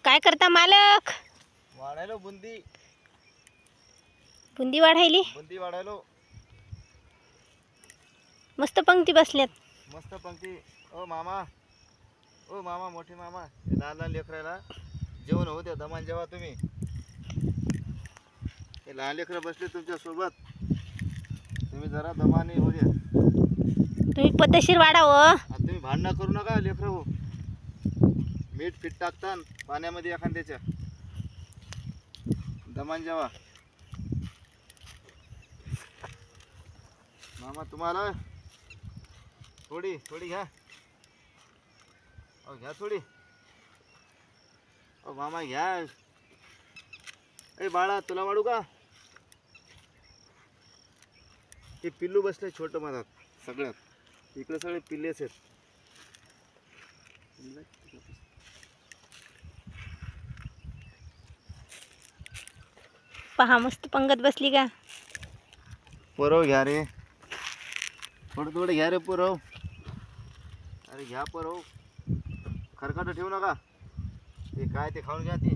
काय करता मालक? वाढायलो बुंदी बुंदी वाढायली. बुंदी वाढायलो. मस्त पंक्ती बसल्यात. मस्त पंक्ती. ओ मामा, ओ मामा, मोठे मामा, लहान लहान लेकराला जेवण होऊ द्या, दमान जेवा तुम्ही. हे लहान लेकरं बसले तुमच्या सोबत, तुम्ही जरा दमाने होऊ द्या. तुम्ही पद्धतशीर वाढावं. आता तुम्ही भांडणं करू नका लेकरं हो. मीठ पीठ टाकता पाण्यामध्ये एखाद्याच्या, दमान जेवा. मामा तुम्हाला थोडी थोडी घ्या. अहो घ्या थोडी. अहो मामा घ्या. ए बाळा तुला वाढू का? हे पिल्लू बसले छोटं मधात सगळ्यात. इकडे सगळे पिल्लेच आहेत. पहा मस्त पंगत बसली का. पुरव घ्या रे, थोडं थोडं घ्या रे पुरव. अरे घ्या पुरव, खरकट ठेवू नका. ते काय ते खाऊन घ्या ती.